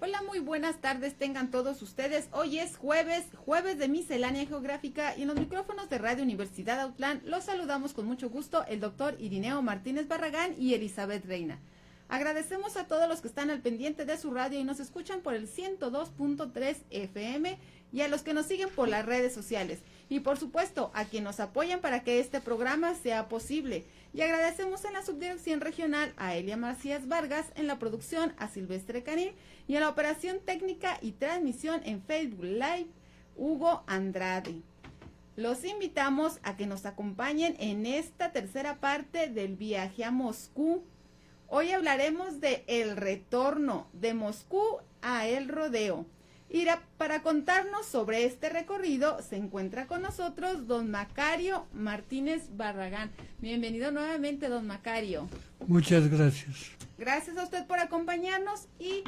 Hola, muy buenas tardes tengan todos ustedes. Hoy es jueves de miscelánea geográfica y en los micrófonos de Radio Universidad Autlán los saludamos con mucho gusto el doctor Irineo Martínez Barragán y Elizabeth Reina. Agradecemos a todos los que están al pendiente de su radio y nos escuchan por el 102.3 FM y a los que nos siguen por las redes sociales. Y por supuesto, a quienes nos apoyan para que este programa sea posible. Y agradecemos en la subdirección regional a Elia Macías Vargas, en la producción a Silvestre Canil y en la operación técnica y transmisión en Facebook Live, Hugo Andrade. Los invitamos a que nos acompañen en esta tercera parte del viaje a Moscú. Hoy hablaremos de el retorno de Moscú a El Rodeo. Y para contarnos sobre este recorrido se encuentra con nosotros don Macario Martínez Barragán. Bienvenido nuevamente, don Macario. Muchas gracias. Gracias a usted por acompañarnos y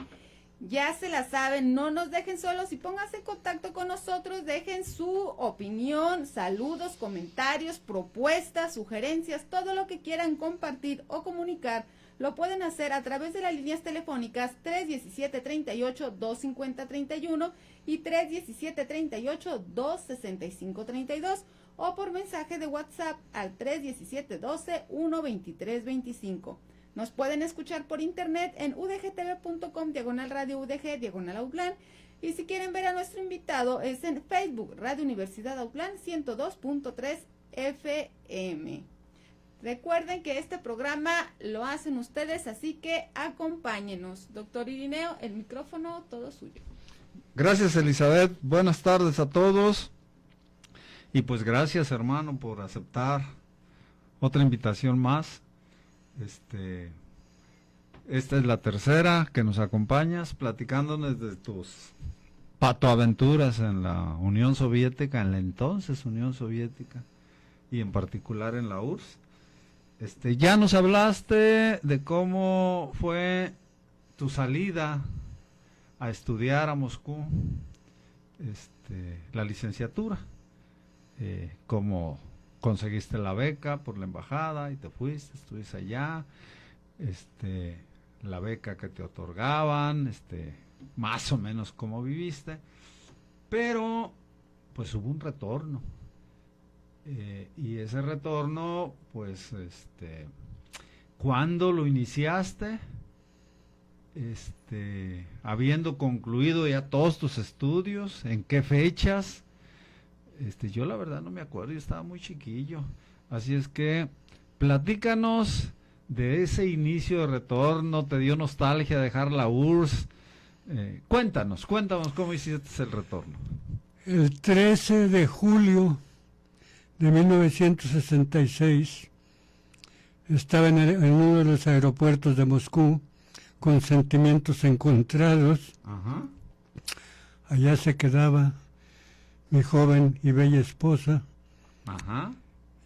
ya se la saben, no nos dejen solos y pónganse en contacto con nosotros, dejen su opinión, saludos, comentarios, propuestas, sugerencias, todo lo que quieran compartir o comunicar. Lo pueden hacer a través de las líneas telefónicas 317-38-250-31 y 317-38-265-32 o por mensaje de WhatsApp al 317-12-123-25. Nos pueden escuchar por internet en udgtv.com, /radio UDG, /Autlán. Y si quieren ver a nuestro invitado es en Facebook, Radio Universidad Autlán 102.3 FM. Recuerden que este programa lo hacen ustedes, así que acompáñenos. Doctor Irineo, el micrófono todo suyo. Gracias, Elizabeth. Buenas tardes a todos. Y pues gracias, hermano, por aceptar otra invitación más. Esta es la tercera que nos acompañas, platicándonos de tus patoaventuras en la Unión Soviética, en la entonces Unión Soviética, y en particular en la URSS. Ya nos hablaste de cómo fue tu salida a estudiar a Moscú, la licenciatura, cómo conseguiste la beca por la embajada y te fuiste, estuviste allá, la beca que te otorgaban, más o menos cómo viviste, pero pues hubo un retorno. Y ese retorno, pues, ¿cuándo lo iniciaste? Habiendo concluido ya todos tus estudios, ¿en qué fechas? Yo la verdad no me acuerdo, yo estaba muy chiquillo. Así es que, platícanos de ese inicio de retorno, ¿te dio nostalgia dejar la URSS? Cuéntanos cómo hiciste el retorno. El 13 de julio de 1966 estaba en uno de los aeropuertos de Moscú con sentimientos encontrados. Ajá. Allá se quedaba mi joven y bella esposa. Ajá.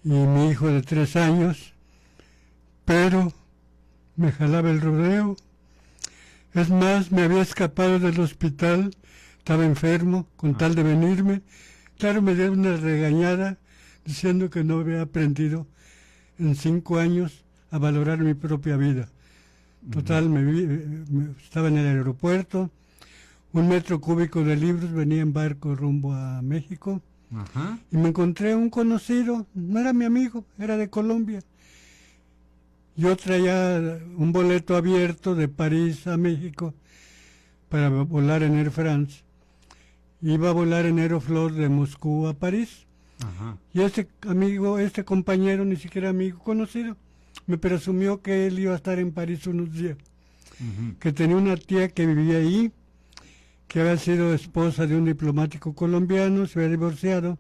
Y mi hijo de 3 años, pero me jalaba el rodeo. Es más, me había escapado del hospital, estaba enfermo, con tal de venirme. Claro, me dio una regañada diciendo que no había aprendido en 5 años a valorar mi propia vida. Total, estaba en el aeropuerto, 1 metro cúbico de libros, venía en barco rumbo a México. Ajá. Y me encontré un conocido, no era mi amigo, era de Colombia. Yo traía un boleto abierto de París a México para volar en Air France. Iba a volar en Aeroflot de Moscú a París. Ajá. Y este compañero, ni siquiera amigo, conocido, me presumió que él iba a estar en París unos días. Uh-huh. Que tenía una tía que vivía ahí, que había sido esposa de un diplomático colombiano, se había divorciado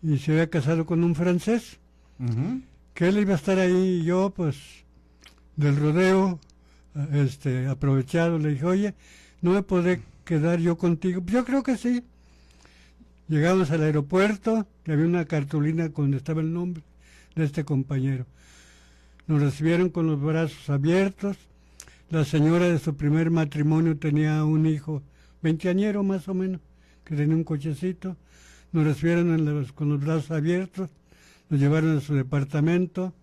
y se había casado con un francés. Uh-huh. Que él iba a estar ahí y yo, pues, del rodeo, aprovechado, le dije, oye, ¿no me podré quedar yo contigo? Yo creo que sí. Llegamos al aeropuerto, y había una cartulina donde estaba el nombre de este compañero. Nos recibieron con los brazos abiertos. La señora de su primer matrimonio tenía un hijo, veinteañero más o menos, que tenía un cochecito. Nos recibieron con los brazos abiertos, nos llevaron a su departamento.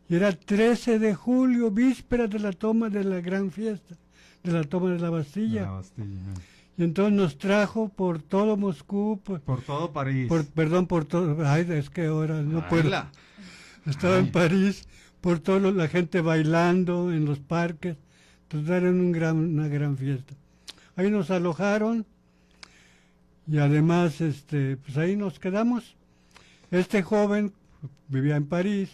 Y era 13 de julio, víspera de la toma de la gran fiesta de la toma de la Bastilla. La Bastilla. Y entonces nos trajo por todo Moscú, Por todo París. perdón, por todo, ay, es que ahora no puedo. Baila. Estaba en París, por todo la gente bailando en los parques, entonces era una gran fiesta. Ahí nos alojaron y además, pues ahí nos quedamos. Este joven vivía en París,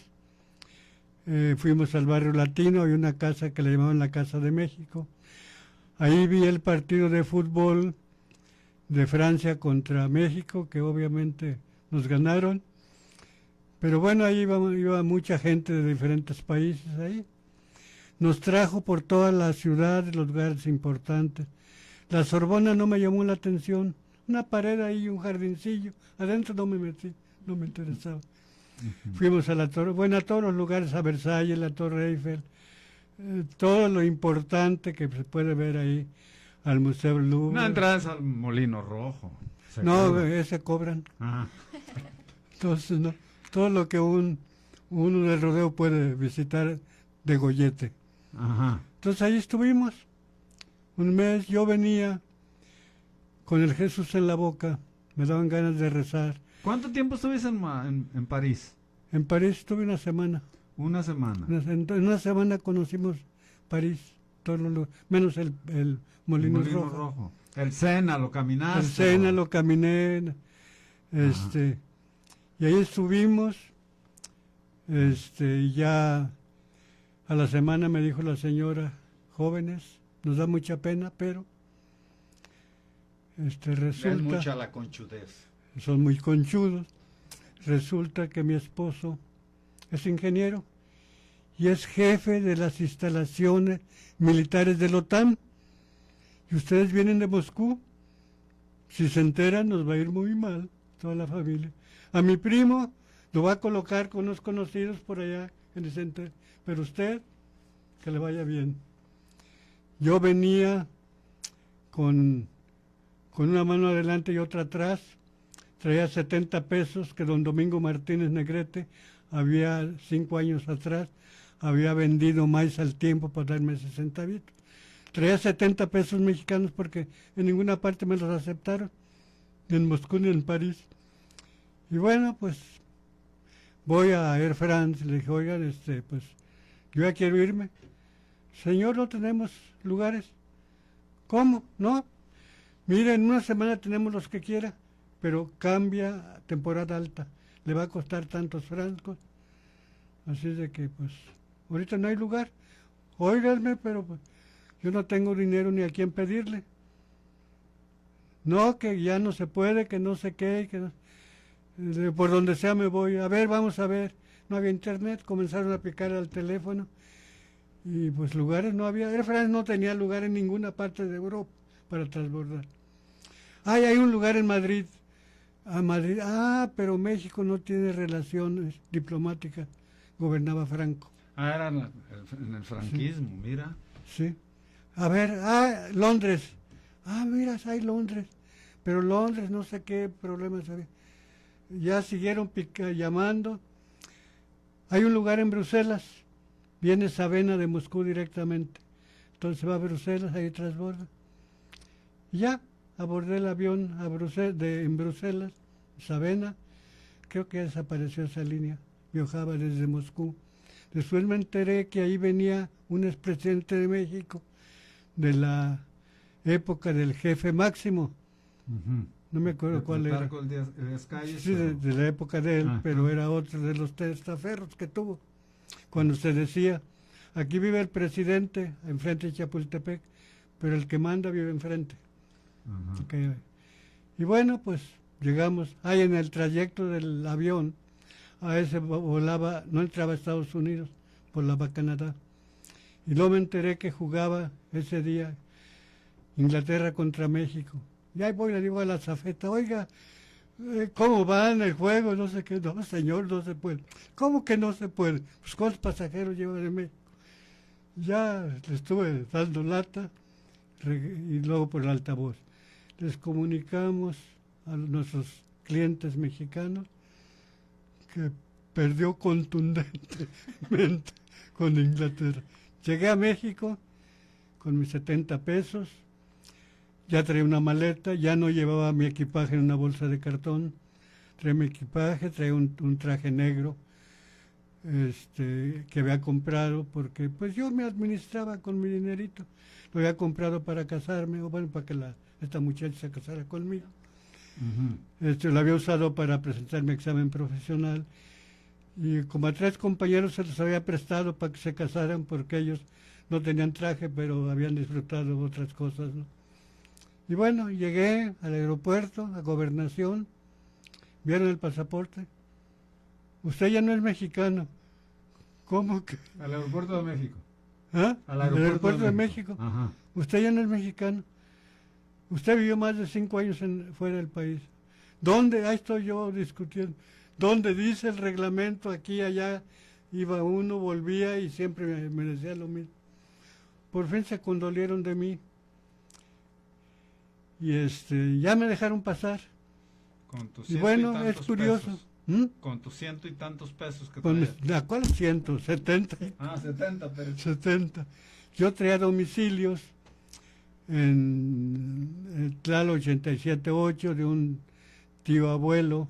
fuimos al barrio latino, hay una casa que le llamaban la Casa de México. Ahí vi el partido de fútbol de Francia contra México, que obviamente nos ganaron. Pero bueno, ahí iba mucha gente de diferentes países ahí. Nos trajo por toda la ciudad, los lugares importantes. La Sorbona no me llamó la atención. Una pared ahí, un jardincillo. Adentro no me metí, no me interesaba. Fuimos a la torre, bueno, a todos los lugares, a Versalles, la Torre Eiffel. Todo lo importante que se puede ver ahí, al Museo Louvre. No entras al Molino Rojo. No, cobra. ese cobran. Ajá. Entonces, no, todo lo que uno del rodeo puede visitar de gollete. Ajá. Entonces ahí estuvimos. Un mes yo venía con el Jesús en la boca, me daban ganas de rezar. ¿Cuánto tiempo estuviste en París? En París estuve una semana. Una semana. En una semana conocimos París, menos el Molino Molino Rojo. El Sena, lo caminaste. El Sena lo caminé, y ahí estuvimos, y ya a la semana me dijo la señora, jóvenes, nos da mucha pena, pero Es resulta, mucha la conchudez. son muy conchudos, resulta que mi esposo es ingeniero y es jefe de las instalaciones militares de la OTAN. Y ustedes vienen de Moscú. Si se enteran, nos va a ir muy mal, toda la familia. A mi primo lo va a colocar con unos conocidos por allá en el centro. Pero usted, que le vaya bien. Yo venía con una mano adelante y otra atrás. Traía 70 pesos que don Domingo Martínez Negrete había 5 años atrás, había vendido maíz al tiempo para darme 60 vitos. Traía 70 pesos mexicanos porque en ninguna parte me los aceptaron, ni en Moscú ni en París. Y bueno, pues voy a Air France, le dije, oigan, pues yo ya quiero irme. Señor, no tenemos lugares. ¿Cómo? ¿No? Mire, en una semana tenemos los que quiera, pero cambia a temporada alta. Le va a costar tantos francos. Así de que, pues, ahorita no hay lugar. Óiganme, pero pues, yo no tengo dinero ni a quién pedirle. No, que ya no se puede, que no sé qué, que no, por donde sea me voy. A ver, vamos a ver. No había internet, comenzaron a picar al teléfono. Y pues lugares no había. Air France no tenía lugar en ninguna parte de Europa para transbordar. Ay, hay un lugar en Madrid. A Madrid. Ah, pero México no tiene relaciones diplomáticas. Gobernaba Franco. Era en el franquismo, sí. Mira. Sí. A ver, Londres. Mira, hay Londres. Pero Londres no sé qué problemas había. Ya siguieron llamando. Hay un lugar en Bruselas. Viene Sabena de Moscú directamente. Entonces va a Bruselas, ahí transborda. Y ya, abordé el avión en Bruselas, Sabena. Creo que desapareció esa línea. Viajaba desde Moscú. Después me enteré que ahí venía un expresidente de México de la época del jefe Máximo. No me acuerdo cuál era. Sí, de la época de él, pero era otro de los testaferros que tuvo. Cuando se decía, aquí vive el presidente enfrente de Chapultepec, pero el que manda vive enfrente. Okay. Y bueno, pues llegamos. Ahí en el trayecto del avión, a ese volaba, no entraba a Estados Unidos, volaba a Canadá. Y luego me enteré que jugaba ese día Inglaterra contra México. Y ahí voy, le digo a la zafeta, oiga, ¿cómo va en el juego? No sé qué. No, señor, no se puede. ¿Cómo que no se puede? Pues ¿cuántos pasajeros lleva de México? Ya le estuve dando lata y luego por el altavoz. Les comunicamos a nuestros clientes mexicanos que perdió contundentemente con Inglaterra. Llegué a México con mis 70 pesos. Ya traía una maleta, ya no llevaba mi equipaje en una bolsa de cartón. Traía mi equipaje, traía un traje negro que había comprado porque pues yo me administraba con mi dinerito. Lo había comprado para casarme, o bueno, para que esta muchacha se casara conmigo. Lo había usado para presentar mi examen profesional. Y como a 3 compañeros se los había prestado para que se casaran porque ellos no tenían traje, pero habían disfrutado otras cosas, ¿no? Y bueno, llegué al aeropuerto, a Gobernación, vieron el pasaporte. Usted ya no es mexicano. ¿Cómo que? Al aeropuerto de México. ¿Ah? Al aeropuerto de México. Ajá. Usted ya no es mexicano. Usted vivió más de 5 años fuera del país. ¿Dónde? Ahí estoy yo discutiendo. ¿Dónde dice el reglamento? Aquí y allá iba uno, volvía y siempre me decía lo mismo. Por fin se condolieron de mí. Y ya me dejaron pasar. Con tus Y bueno, es curioso. Con tus 100 y tantos pesos que ¿A cuál 100? 70. 70, pero... 70. Yo traía domicilios en Tlalo 87.8 de un tío abuelo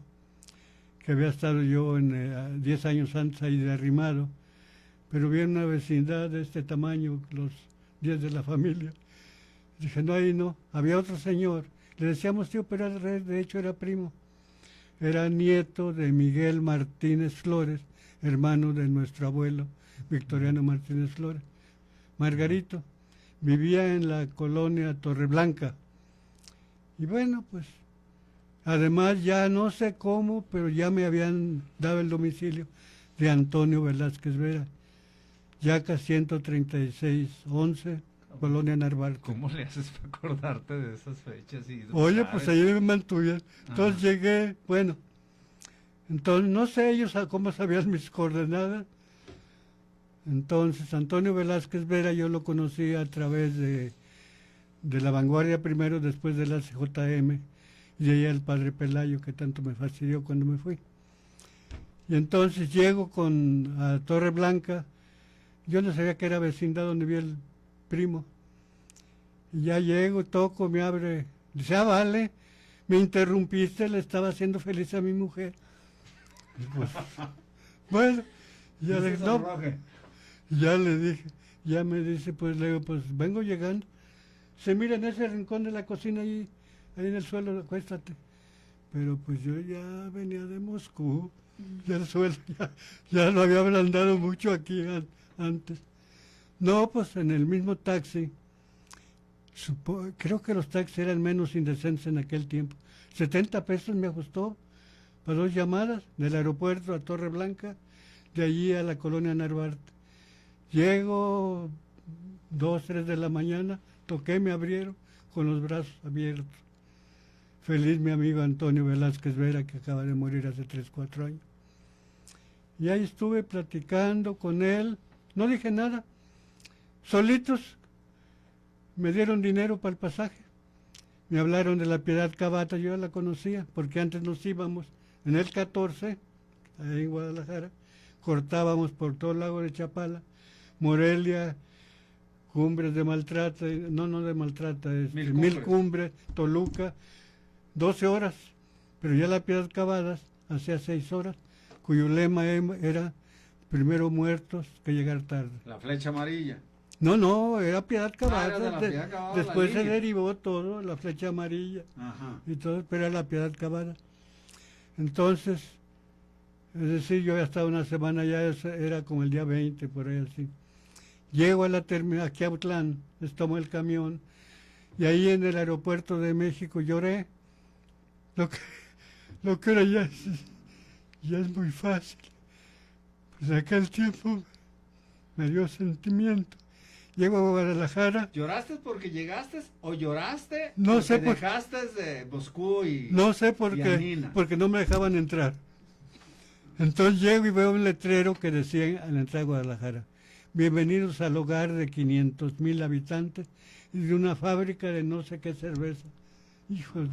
que había estado yo 10 años antes ahí de arrimado, pero vi en una vecindad de este tamaño, los 10 de la familia. Dije, no, ahí no. Había otro señor, le decíamos tío, pero de hecho era primo. Era nieto de Miguel Martínez Flores, hermano de nuestro abuelo, Victoriano Martínez Flores. Margarito, vivía en la colonia Torreblanca. Y bueno, pues, además ya no sé cómo, pero ya me habían dado el domicilio de Antonio Velázquez Vera, Yaca 13611, Colonia Narvarte. ¿Cómo le haces para acordarte de esas fechas? Oye, pues ahí me mantuvieron. Entonces llegué, bueno, entonces no sé ellos cómo sabían mis coordenadas. Entonces Antonio Velázquez Vera yo lo conocí a través de La Vanguardia primero, después de la CJM, y de ahí el padre Pelayo, que tanto me fastidió cuando me fui. Y entonces llego a Torre Blanca. Yo no sabía que era vecindad donde vi el primo. Y ya llego, toco, me abre. Dice, vale, me interrumpiste, le estaba haciendo feliz a mi mujer. Pues, bueno, ya le, no, ya le dije, ya me dice, pues le digo, pues vengo llegando. Se mira en ese rincón de la cocina ahí en el suelo, acuéstate. Pero pues yo ya venía de Moscú, ya el suelo ya lo había ablandado mucho aquí antes. No, pues en el mismo taxi, creo que los taxis eran menos indecentes en aquel tiempo. 70 pesos me ajustó para 2 llamadas, del aeropuerto a Torre Blanca, de allí a la colonia Narvarte. Llego 2, 3 de la mañana, toqué, me abrieron con los brazos abiertos. Feliz mi amigo Antonio Velázquez Vera, que acaba de morir hace 3, 4 años. Y ahí estuve platicando con él, no dije nada. Solitos me dieron dinero para el pasaje. Me hablaron de la Piedad Cavata, yo ya la conocía, porque antes nos íbamos en el 14, ahí en Guadalajara, cortábamos por todo el lago de Chapala, Morelia, Cumbres de Maltrata, no de Maltrata, es Mil Cumbres, Toluca, 12 horas, pero ya la Piedad Cavadas hacía 6 horas, cuyo lema era primero muertos que llegar tarde. La flecha amarilla. No, era Piedad Cavada. Después se línea. derivó todo, la flecha amarilla. Ajá. Y todo, pero era la Piedad Cavada. Entonces, es decir, yo había estado una semana ya, era como el día 20, por ahí así. Llego a la terminal, aquí a Autlán, les tomo el camión, y ahí en el aeropuerto de México lloré. Lo que ahora ya es muy fácil. Pues aquel tiempo me dio sentimiento. Llego a Guadalajara. ¿Lloraste porque llegaste o lloraste no sé por dejaste de Moscú y no sé por qué, porque no me dejaban entrar? Entonces llego y veo un letrero que decía al entrar a Guadalajara: bienvenidos al hogar de 500,000 habitantes y de una fábrica de no sé qué cerveza. Hijos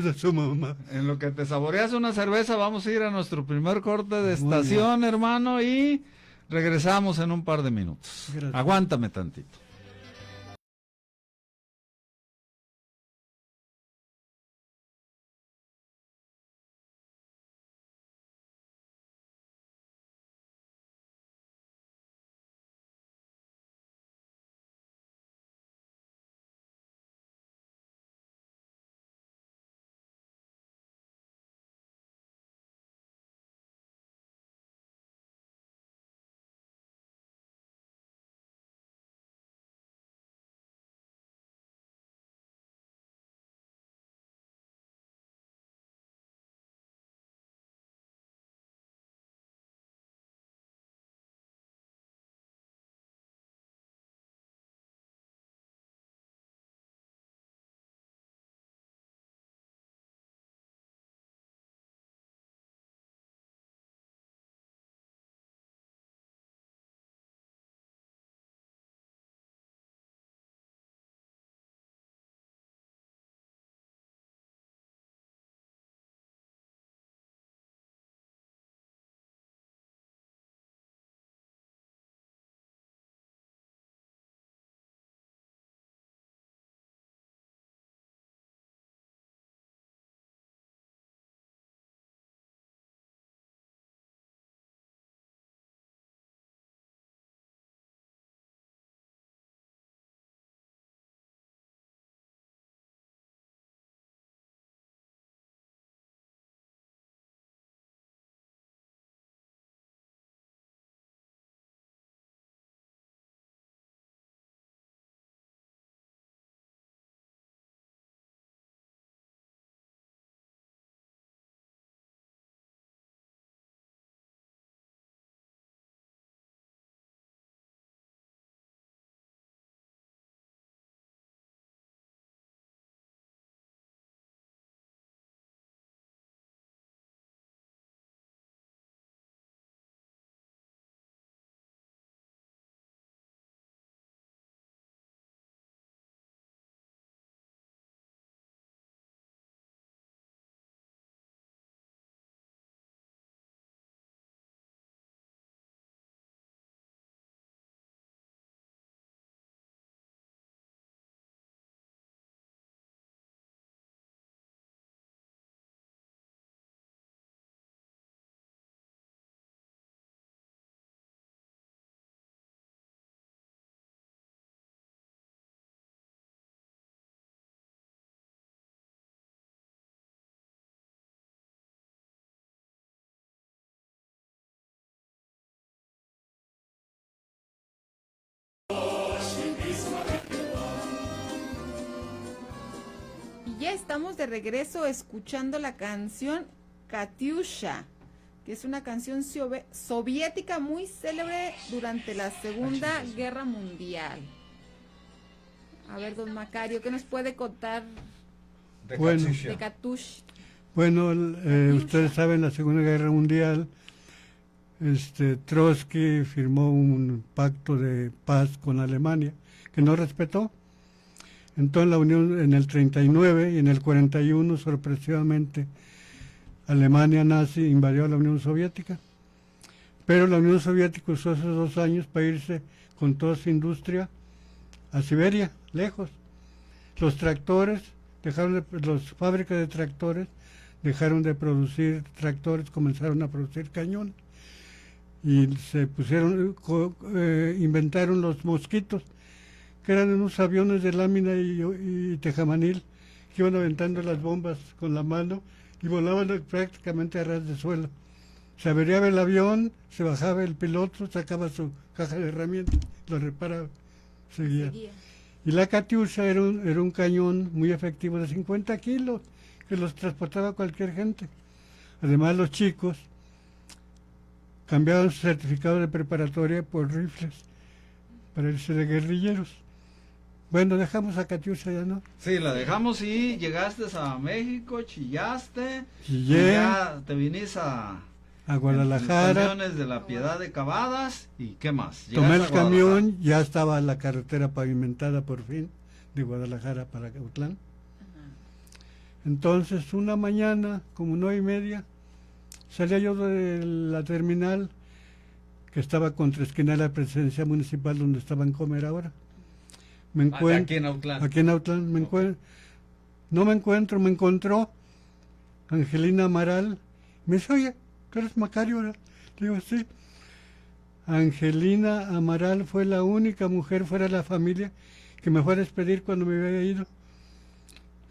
de su mamá. En lo que te saboreas una cerveza, vamos a ir a nuestro primer corte de estación, hermano, y regresamos en un par de minutos. Gracias. Aguántame tantito. ya estamos de regreso escuchando la canción Katyusha, que es una canción soviética muy célebre durante la Segunda Guerra Mundial. A ver, don Macario, ¿qué nos puede contar Bueno. de Katyusha? Bueno, ustedes saben, la Segunda Guerra Mundial, Trotsky firmó un pacto de paz con Alemania, que no respetó. Entonces la Unión, en el 39 y en el 41, sorpresivamente, Alemania nazi invadió a la Unión Soviética. Pero la Unión Soviética usó esos 2 años para irse con toda su industria a Siberia, lejos. Los tractores, las fábricas de tractores dejaron de producir tractores, comenzaron a producir cañones. Y se inventaron los mosquitos, que eran unos aviones de lámina y tejamanil, que iban aventando las bombas con la mano y volaban prácticamente a ras de suelo. Se averiaba el avión, se bajaba el piloto, sacaba su caja de herramientas, lo reparaba, seguía. Y la Katyusha era un cañón muy efectivo de 50 kilos, que los transportaba cualquier gente. Además, los chicos cambiaban su certificado de preparatoria por rifles para irse de guerrilleros. Bueno, dejamos a Katyusha ya, ¿no? Sí, la dejamos y llegaste a México, chillaste, Chillé. y ya te viniste a Guadalajara. Camiones de la Piedad de Cavadas, ¿y qué más? Tomé el Llegaste a Guadalajara. camión, ya estaba la carretera pavimentada por fin, de Guadalajara para Autlán. Entonces, una mañana, como 9:30, salía yo de la terminal, que estaba contra esquina de la presidencia municipal, donde estaba en Comer ahora. Me encuentro, Aquí en Autlán. Aquí en Autlán, me encontró Angelina Amaral. Me dice, oye, ¿tú eres Macario ahora? Le digo, sí. Angelina Amaral fue la única mujer fuera de la familia que me fue a despedir cuando me había ido.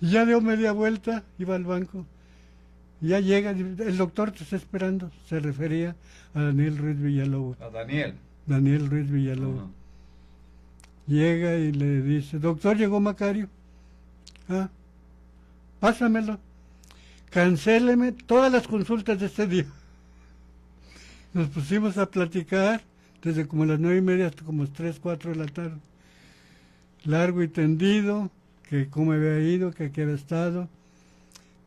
Y ya dio media vuelta, iba al banco. Y ya llega, el doctor te está esperando. Se refería a Daniel Ruiz Villalobos. A Daniel. Daniel Ruiz Villalobos. Ajá. Llega y le dice, doctor, llegó Macario. Ah, pásamelo. Cancéleme todas las consultas de este día. Nos pusimos a platicar desde como las 9:30 hasta como las 3, 4 de la tarde. Largo y tendido, que cómo había ido, que aquí había estado.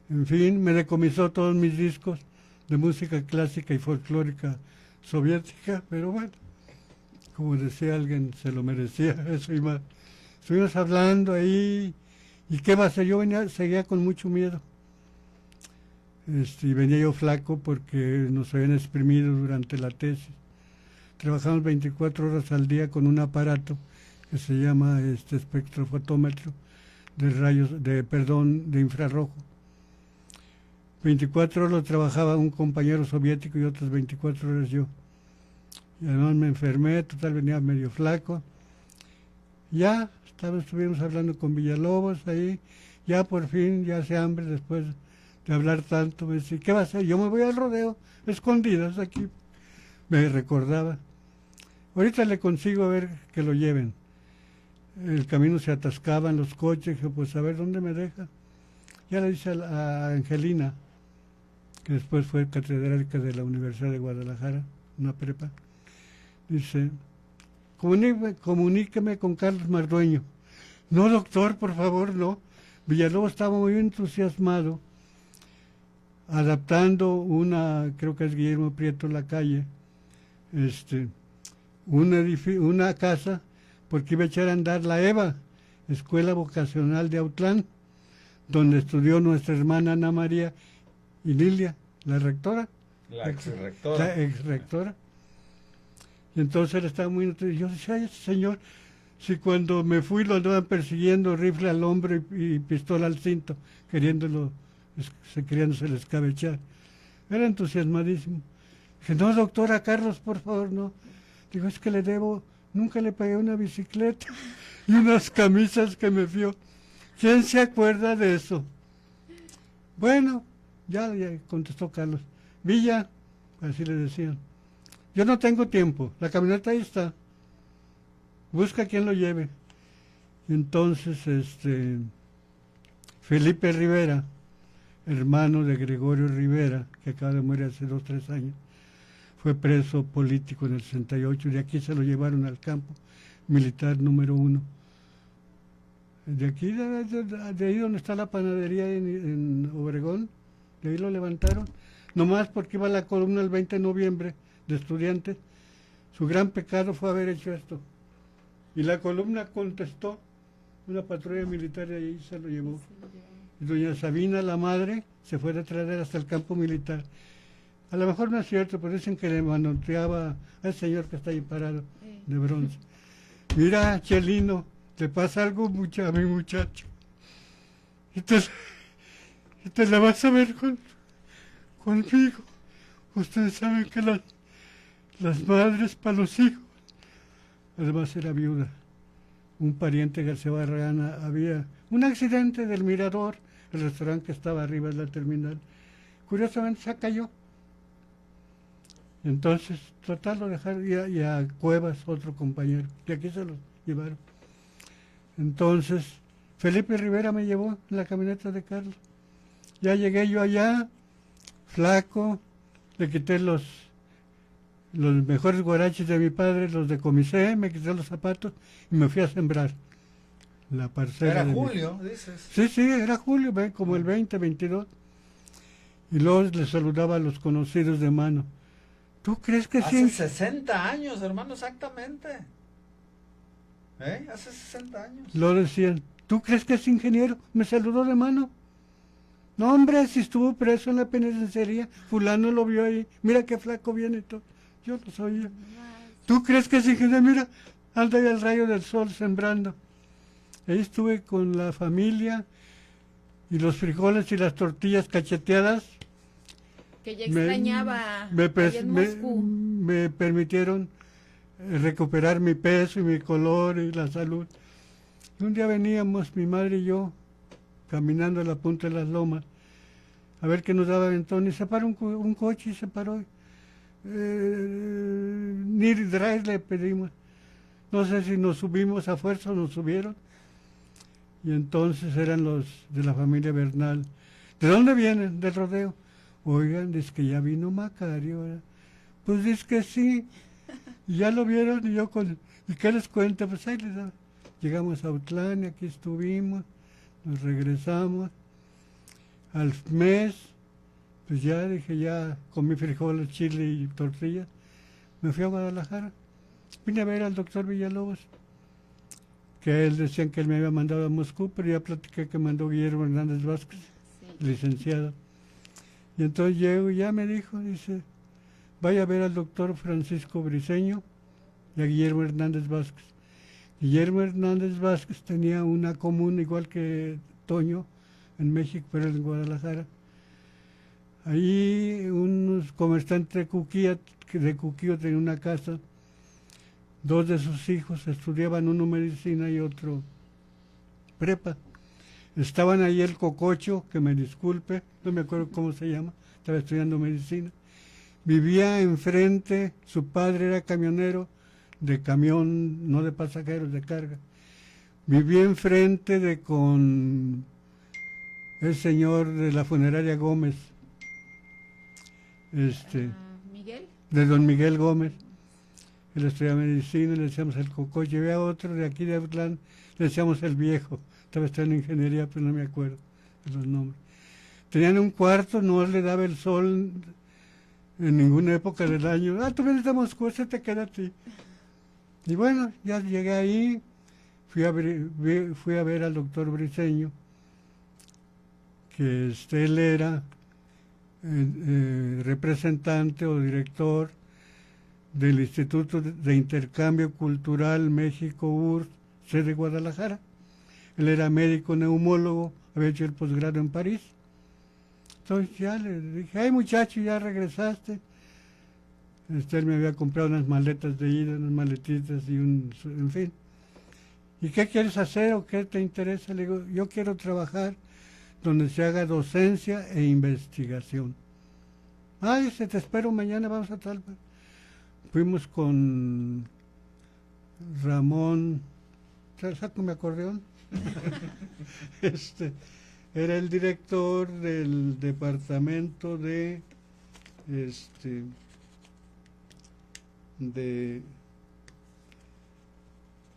En fin, me decomisó todos mis discos de música clásica y folclórica soviética, pero bueno, como decía alguien, se lo merecía, eso y más. Estuvimos hablando ahí, y qué va a ser, yo seguía con mucho miedo. Y venía yo flaco porque nos habían exprimido durante la tesis. Trabajamos 24 horas al día con un aparato que se llama espectrofotómetro de rayos, de infrarrojo. 24 horas lo trabajaba un compañero soviético y otras 24 horas yo. Y además me enfermé, total venía medio flaco. Ya estuvimos hablando con Villalobos ahí, ya por fin, ya hace hambre después de hablar tanto. Me decía, ¿qué va a hacer? Yo me voy al rodeo, escondidas aquí. Me recordaba. Ahorita le consigo a ver que lo lleven. El camino se atascaba en los coches, dije, pues a ver dónde me deja. Ya le dice a Angelina, que después fue catedrática de la Universidad de Guadalajara, una prepa, dice, comuníqueme con Carlos Mardueño. No, doctor, por favor, no. Villalobos estaba muy entusiasmado, adaptando creo que es Guillermo Prieto Lacalle, una casa, porque iba a echar a andar la EVA, Escuela Vocacional de Autlán, donde estudió nuestra hermana Ana María y Lilia, la rectora. La ex-rectora. La ex-rectora. Y entonces él estaba muy... Yo decía, ay, señor, si cuando me fui lo andaban persiguiendo, rifle al hombro y pistola al cinto, queriéndose escabechar. Era entusiasmadísimo. Dije, no, doctora Carlos, por favor, no. Digo, es que le debo, nunca le pagué una bicicleta y unas camisas que me fió. ¿Quién se acuerda de eso? Bueno, ya contestó Carlos. Villa, así le decían. Yo no tengo tiempo, la camioneta ahí está. Busca quien lo lleve. Y entonces, Felipe Rivera, hermano de Gregorio Rivera, que acaba de morir hace 2 o 3 años, fue preso político en el 68, de aquí se lo llevaron al campo militar número 1. De aquí, de ahí donde está la panadería en Obregón, de ahí lo levantaron, nomás porque iba a la columna el 20 de noviembre de estudiantes. Su gran pecado fue haber hecho esto. Y la columna contestó, una patrulla militar de ahí se lo llevó. Y doña Sabina, la madre, se fue detrás de él hasta el campo militar. A lo mejor no es cierto, pero dicen que le manoteaba al señor que está ahí parado, de bronce. Mira, Chelino, te pasa algo a mi muchacho. Y te la vas a ver conmigo. Ustedes saben que las madres para los hijos. Además era viuda. Un pariente de García Barragán, había un accidente del Mirador, el restaurante que estaba arriba de la terminal. Curiosamente se cayó. Entonces, total, lo dejaron y a Cuevas, otro compañero, y aquí se los llevaron. Entonces, Felipe Rivera me llevó en la camioneta de Carlos. Ya llegué yo allá, flaco, le quité los mejores guaraches de mi padre, los decomisé, me quité los zapatos y me fui a sembrar la parcela. Era julio, dices. Sí, era julio, como el 20, 22. Y luego le saludaba a los conocidos de mano. ¿Tú crees que sí? Hace 60 años, hermano, exactamente. Hace 60 años. Lo decían, ¿tú crees que es ingeniero? Me saludó de mano. No, hombre, si estuvo preso en la penitenciaría, fulano lo vio ahí, mira qué flaco viene y todo. Yo lo sabía. ¿Tú crees que es ingeniero? Mira, anda ahí al rayo del sol sembrando. Ahí estuve con la familia y los frijoles y las tortillas cacheteadas. Que ya extrañaba allá en Moscú. Me permitieron recuperar mi peso y mi color y la salud. Y un día veníamos, mi madre y yo, caminando a la punta de las lomas, a ver qué nos daba ventón, y se paró un coche y se paró. Ni drive le pedimos. No sé si nos subimos a fuerza o nos subieron. Y entonces eran los de la familia Bernal. ¿De dónde vienen? Del rodeo. Oigan, dice que ya vino Macario, ¿verdad? Pues dice que sí. Y ya lo vieron y yo ¿y qué les cuento? Pues ahí les da. Llegamos a Autlán y aquí estuvimos, nos regresamos. Al mes, pues ya dije, ya comí frijoles, chile y tortillas. Me fui a Guadalajara. Vine a ver al doctor Villalobos, que él decían que él me había mandado a Moscú, pero ya platiqué que mandó Guillermo Hernández Vázquez, licenciado. Y entonces llego y ya me dijo, dice, vaya a ver al doctor Francisco Briceño y a Guillermo Hernández Vázquez. Guillermo Hernández Vázquez tenía una comuna igual que Toño en México, pero en Guadalajara. Ahí unos comerciantes de Cuquío tenían una casa. 2 de sus hijos estudiaban, uno medicina y otro prepa. Estaban ahí el Cococho, que me disculpe, no me acuerdo cómo se llama, estaba estudiando medicina. Vivía enfrente, su padre era camionero de camión, no de pasajeros, de carga. Vivía enfrente con el señor de la funeraria Gómez, ¿Miguel? de don Miguel Gómez. Él estudiaba medicina, le decíamos el Cococho. Llevé a otro de aquí de Autlán, le decíamos el Viejo. Estaba estudiando ingeniería, pero no me acuerdo de los nombres. Tenían un cuarto, no le daba el sol en ninguna época del año. Tú vienes de Moscú, se te queda a ti. Y bueno, ya llegué ahí, fui a ver al doctor Briceño, que él era representante o director del Instituto de Intercambio Cultural México-URSS, sede Guadalajara. Él era médico neumólogo, había hecho el posgrado en París. Entonces ya le dije, ay muchacho, ya regresaste. Él me había comprado unas maletas de ida, unas maletitas y en fin. ¿Y qué quieres hacer o qué te interesa? Le digo, yo quiero trabajar donde se haga docencia e investigación. Ay, te espero mañana, vamos a tal. Fuimos con Ramón, ¿saco mi acordeón? era el director del departamento este, de,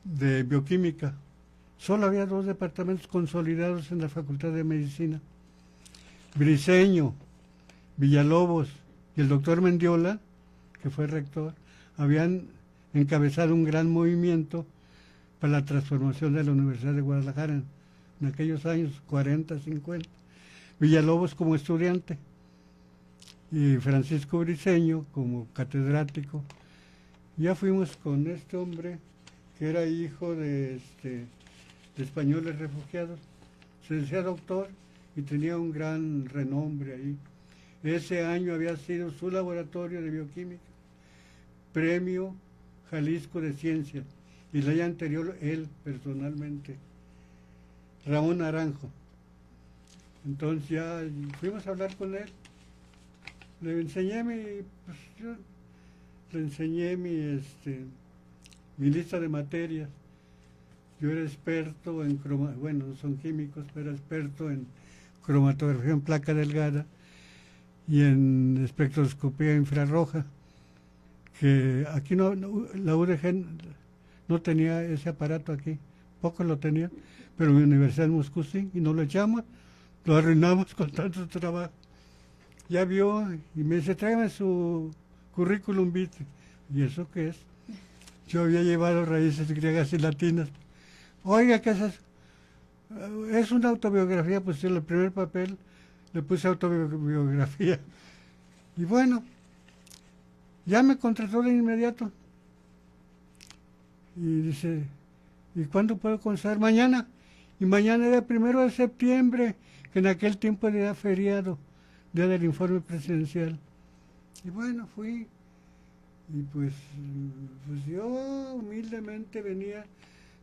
de bioquímica. Solo había 2 departamentos consolidados en la Facultad de Medicina. Briceño, Villalobos y el doctor Mendiola, que fue rector, habían encabezado un gran movimiento para la transformación de la Universidad de Guadalajara en aquellos años 40, 50. Villalobos como estudiante y Francisco Briceño como catedrático. Ya fuimos con este hombre que era hijo de españoles refugiados. Se decía doctor y tenía un gran renombre ahí. Ese año había sido su laboratorio de bioquímica, Premio Jalisco de Ciencias, y el año anterior él personalmente, Ramón Naranjo. Entonces ya fuimos a hablar con él, le enseñé mi lista de materias. Yo era experto en bueno, no son químicos, pero era experto en cromatografía en placa delgada y en espectroscopía infrarroja, que aquí la UDG no tenía ese aparato aquí, pocos lo tenían, pero en mi universidad en Moscú sí, y no lo echamos, lo arruinamos con tanto trabajo. Ya vio y me dice, tráigame su currículum vitae. ¿Y eso qué es? Yo había llevado raíces griegas y latinas. Oiga, ¿qué es eso? Es una autobiografía, pues en el primer papel le puse autobiografía. Y bueno, ya me contrató de inmediato. Y dice, ¿y cuándo puedo comenzar? Mañana. Y mañana era 1 de septiembre, que en aquel tiempo era feriado, día del informe presidencial. Y bueno, fui. Y pues yo humildemente venía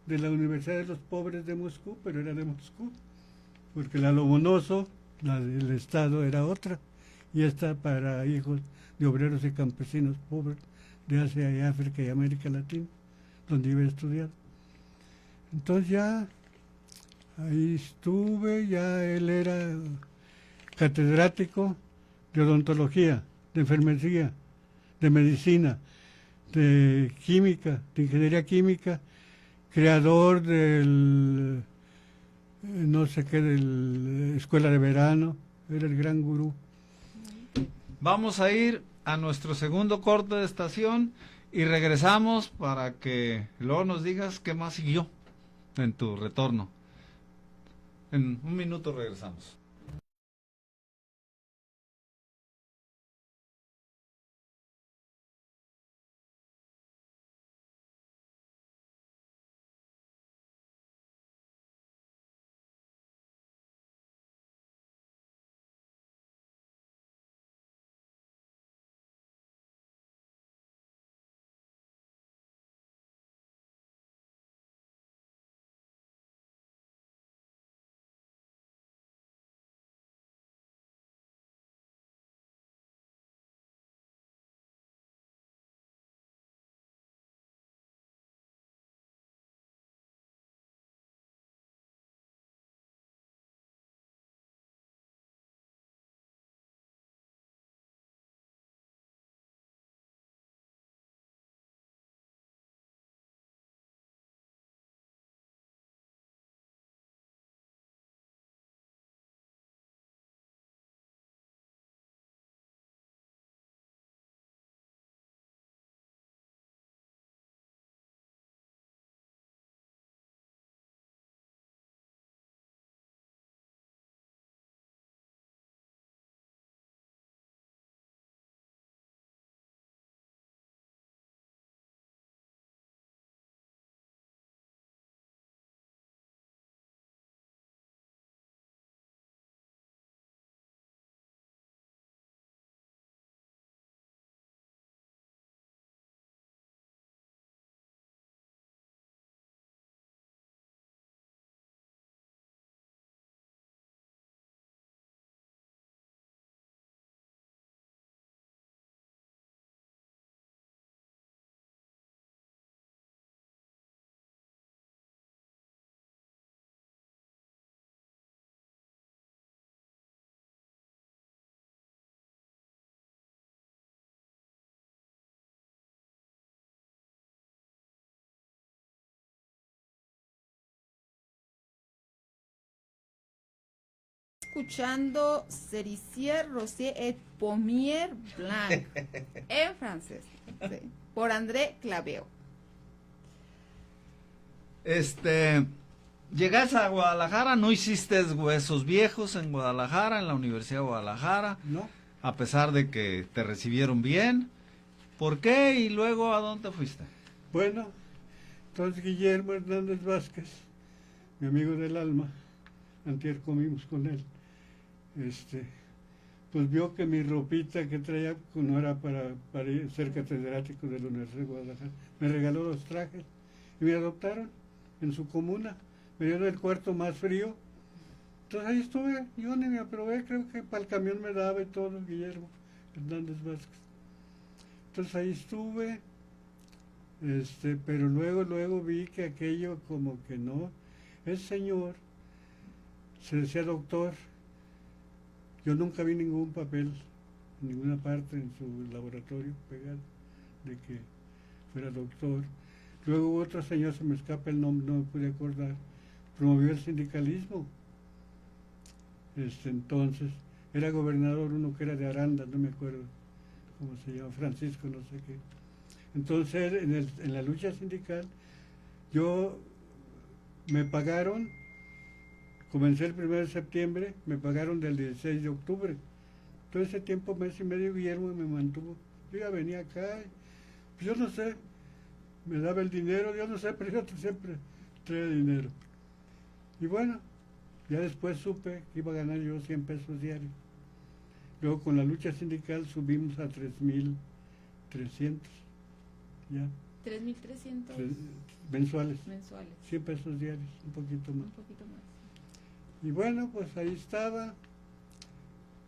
de la Universidad de los Pobres de Moscú, pero era de Moscú, porque la Lomonosov, la del Estado, era otra, y esta para hijos de obreros y campesinos pobres de Asia y África y América Latina, donde iba a estudiar. Entonces ya ahí estuve, ya él era catedrático de odontología, de enfermería, de medicina, de química, de ingeniería química, creador del no sé qué, de la escuela de verano, era el gran gurú. Vamos a ir a nuestro segundo corte de estación y regresamos para que luego nos digas qué más siguió en tu retorno. En un minuto regresamos. escuchando Cerisier Rosier et Pommier Blanc en francés, sí, por André Claveo. Llegaste a Guadalajara, no hiciste Huesos Viejos en Guadalajara, en la Universidad de Guadalajara, No, a pesar de que te recibieron bien. ¿Por qué? Y luego, ¿a dónde fuiste? bueno, entonces Guillermo Hernández Vázquez, mi amigo del alma, antier comimos con él, pues vio que mi ropita que traía pues, no era para ser catedrático de la Universidad de Guadalajara. Me regaló 2 trajes y me adoptaron en su comuna. Me dieron el cuarto más frío. Entonces ahí estuve, yo ni me aprobé, creo que para el camión me daba y todo, Guillermo Hernández Vázquez. Entonces ahí estuve, pero luego vi que aquello como que no. El señor se decía doctor. Yo nunca vi ningún papel, en ninguna parte en su laboratorio pegado, de que fuera doctor. Luego otro señor, se me escapa el nombre, no me pude acordar, promovió el sindicalismo. Entonces, era gobernador uno que era de Aranda, no me acuerdo cómo se llama, Francisco, no sé qué. Entonces, en la lucha sindical, me pagaron, comencé el 1 de septiembre, me pagaron del 16 de octubre. Todo ese tiempo, mes y medio, Guillermo me mantuvo. Yo ya venía acá, pues yo no sé, me daba el dinero, yo no sé, pero yo siempre traía dinero. Y bueno, ya después supe que iba a ganar yo 100 pesos diarios. Luego con la lucha sindical subimos a 3.300, ya. 3.300 mensuales, mensuales. 100 pesos diarios, un poquito más. Un poquito más. Y bueno, pues ahí estaba.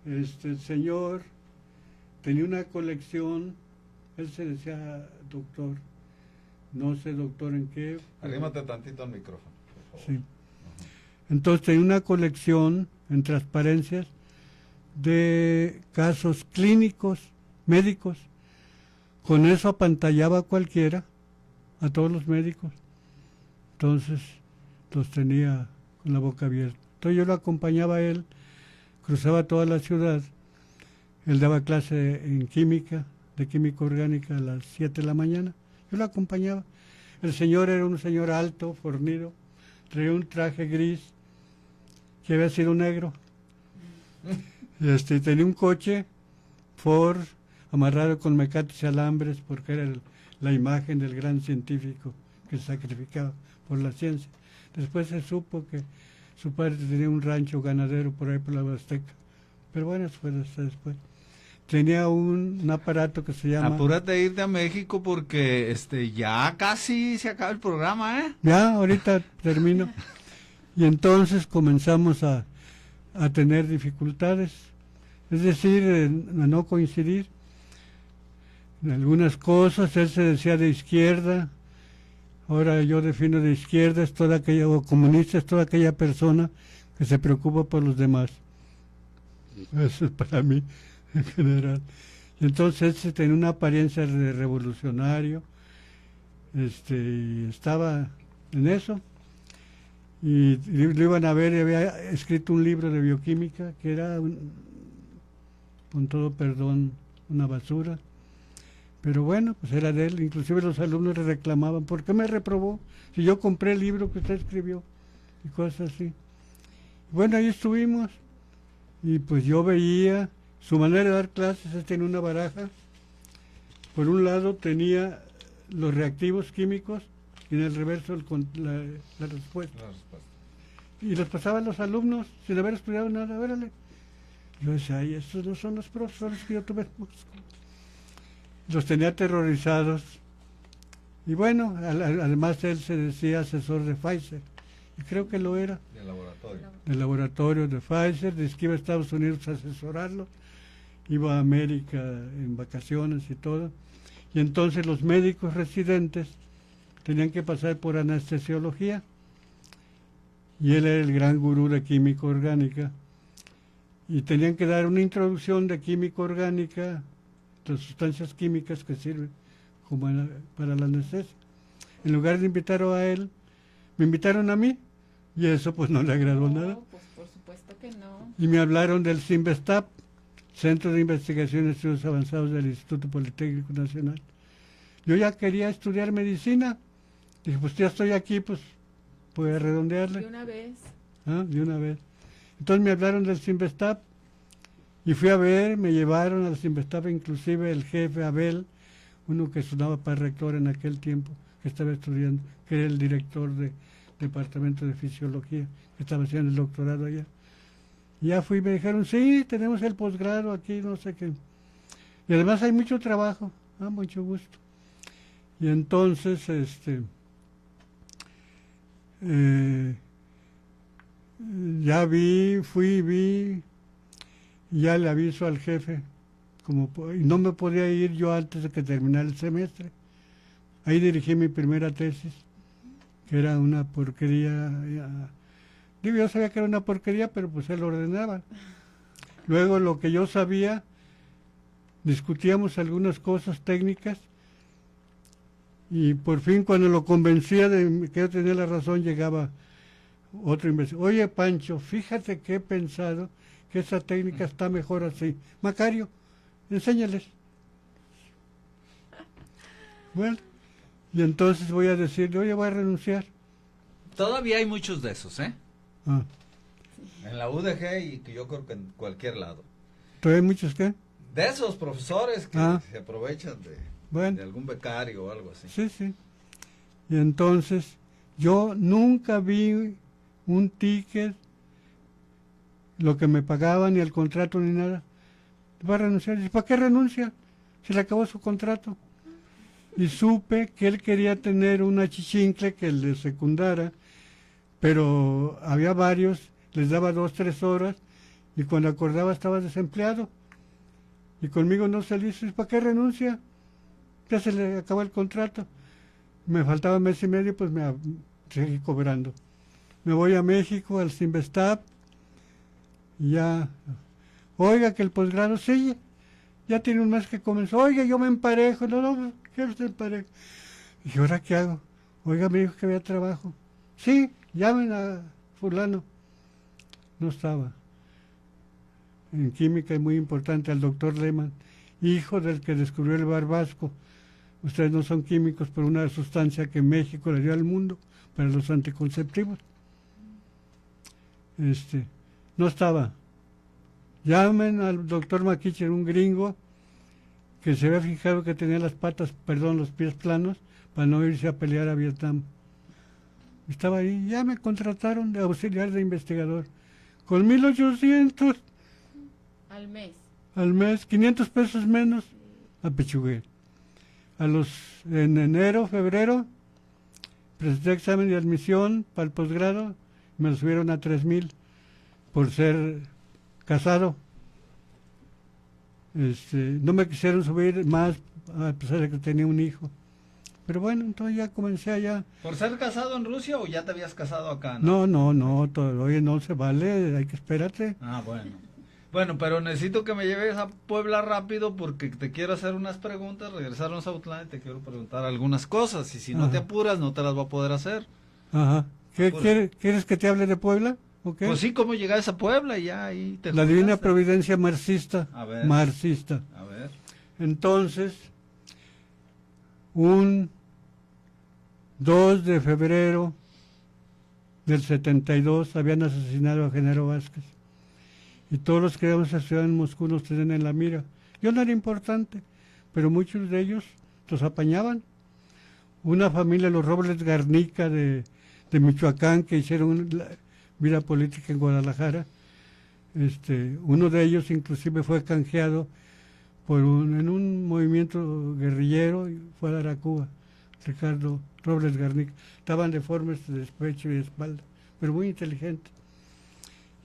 El señor tenía una colección, él se decía doctor, no sé doctor en qué. Arrímate tantito al micrófono, por favor. Sí. Entonces tenía una colección en transparencias de casos clínicos, médicos. Con eso apantallaba a cualquiera, a todos los médicos. Entonces los tenía con la boca abierta. Entonces yo lo acompañaba a él, cruzaba toda la ciudad. Él daba clase en química, de química orgánica a las 7 de la mañana. Yo lo acompañaba. El señor era un señor alto, fornido, traía un traje gris que había sido negro. Tenía un coche Ford amarrado con mecates y alambres porque era la imagen del gran científico que se sacrificaba por la ciencia. Después se supo que su padre tenía un rancho ganadero por ahí por la Huasteca. Pero bueno, eso fue hasta después. Tenía un aparato que se llama... Apúrate a irte a México porque ya casi se acaba el programa, ¿eh? Ya, ahorita termino. Y entonces comenzamos a tener dificultades, es decir, a no coincidir en algunas cosas. Él se decía de izquierda, ahora yo defino de izquierda, es toda aquella, o comunista es toda aquella persona que se preocupa por los demás. Eso es para mí, en general. Y entonces él tenía una apariencia de revolucionario, y estaba en eso. Y lo iban a ver, y había escrito un libro de bioquímica que era, con todo perdón, una basura. Pero bueno, pues era de él. Inclusive los alumnos le reclamaban, ¿por qué me reprobó? Si yo compré el libro que usted escribió, y cosas así. Bueno, ahí estuvimos, y pues yo veía su manera de dar clases. Él tenía una baraja. Por un lado tenía los reactivos químicos, y en el reverso la respuesta. Y los pasaban los alumnos sin haber estudiado nada, órale. Yo decía, ay, estos no son los profesores que yo tuve. Los tenía aterrorizados. Y bueno, además él se decía asesor de Pfizer, y creo que lo era. Del laboratorio. Del laboratorio de Pfizer, desde que iba a Estados Unidos a asesorarlo, iba a América en vacaciones y todo. Y entonces los médicos residentes tenían que pasar por anestesiología, y él era el gran gurú de química orgánica, y tenían que dar una introducción de química orgánica, de sustancias químicas que sirven como para la anestesia. En lugar de invitarlo a él, me invitaron a mí, y eso pues no le agradó nada. Pues por por supuesto que no. Y me hablaron del CINVESTAP, Centro de Investigación y Estudios Avanzados del Instituto Politécnico Nacional. Yo ya quería estudiar medicina. Dije, pues ya estoy aquí, pues voy a redondearle. De una vez. De una vez. Entonces me hablaron del CINVESTAP y fui a ver, me llevaron al CINVESTAP, inclusive el jefe Abel, uno que sonaba para rector en aquel tiempo, que estaba estudiando, que era el director de Departamento de Fisiología, que estaba haciendo el doctorado allá. Y ya fui y me dijeron, sí, tenemos el posgrado aquí, no sé qué. Y además hay mucho trabajo, mucho gusto. Y entonces, ya vi, ya le aviso al jefe, y no me podía ir yo antes de que terminara el semestre. Ahí dirigí mi primera tesis, que era una porquería. Digo, yo sabía que era una porquería, pero pues él ordenaba. Luego lo que yo sabía, discutíamos algunas cosas técnicas, y por fin cuando lo convencía de que yo tenía la razón, llegaba otro investigador. Oye, Pancho, fíjate que he pensado que esa técnica está mejor así. Macario, enséñales. Bueno, y entonces voy a decirle, oye, voy a renunciar. Todavía hay muchos de esos, ¿eh? Ah, En la UDG y que yo creo que en cualquier lado. ¿todavía hay muchos qué? De esos profesores que se aprovechan Bueno, de algún becario o algo así. sí, sí. Y entonces, yo nunca vi un ticket, lo que me pagaban, ni el contrato, ni nada. Va a renunciar. ¿Y para qué renuncia? Se le acabó su contrato. Y supe que él quería tener una achichincle que le secundara, pero había varios, les daba 2, 3 horas, y cuando acordaba estaba desempleado. Y conmigo no se le hizo. ¿Y para qué renuncia? Ya se le acabó el contrato. Me faltaba mes y medio, pues me seguí cobrando. Me voy a México, al CINVESTAP, y ya, oiga, que el posgrado, sí, ya tiene un mes que comenzó. Oiga, yo me emparejo. No, ¿qué usted emparejo? ¿Y ahora qué hago? Oiga, me dijo que había trabajo. Sí, llamen a fulano. No estaba. En química es muy importante, al doctor Lehmann, hijo del que descubrió el barbasco. Ustedes no son químicos, pero una sustancia que México le dio al mundo para los anticonceptivos. No estaba. Llamen al doctor McKitchen, un gringo que se había fijado que tenía los pies planos para no irse a pelear a Vietnam. Estaba ahí, ya me contrataron de auxiliar de investigador, con 1,800 al mes, 500 pesos menos, apechugué. En enero, febrero, presenté examen de admisión para el posgrado, me lo subieron a 3,000 por ser casado. No me quisieron subir más, a pesar de que tenía un hijo. Pero bueno, entonces ya comencé allá. ¿Por ser casado en Rusia o ya te habías casado acá? No, oye, no se vale, hay que espérate. Bueno. Bueno, pero necesito que me lleves a Puebla rápido porque te quiero hacer unas preguntas, regresarnos a Autlán y te quiero preguntar algunas cosas. Y si no te apuras, no te las voy a poder hacer. Ajá. ¿Quieres que te hable de Puebla? Okay. Pues sí, ¿cómo llegaste a Puebla? Y ya ahí te La juntaste. divina providencia marxista. A ver. Marxista. A ver. Entonces, un 2 de febrero del 72 habían asesinado a Genaro Vázquez. Y todos los que íbamos a estudiar en Moscú nos tenían en la mira. Yo no era importante, pero muchos de ellos los apañaban. Una familia, los Robles Garnica de Michoacán, que hicieron vida política en Guadalajara, uno de ellos inclusive fue canjeado en un movimiento guerrillero y fue a dar a Cuba. Ricardo Robles Garnica. Estaban deformes de pecho y de espalda, pero muy inteligentes.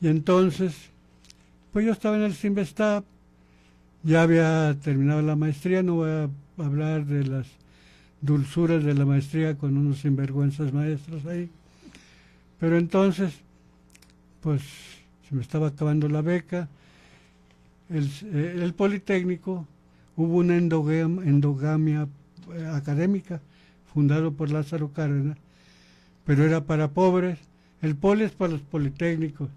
Y entonces, pues yo estaba en el CINVESTAP, ya había terminado la maestría, no voy a hablar de las dulzuras de la maestría con unos sinvergüenzas maestros ahí. Pero entonces, pues se me estaba acabando la beca. El Politécnico, hubo una endogamia académica fundado por Lázaro Cárdenas, pero era para pobres. El Poli es para los politécnicos.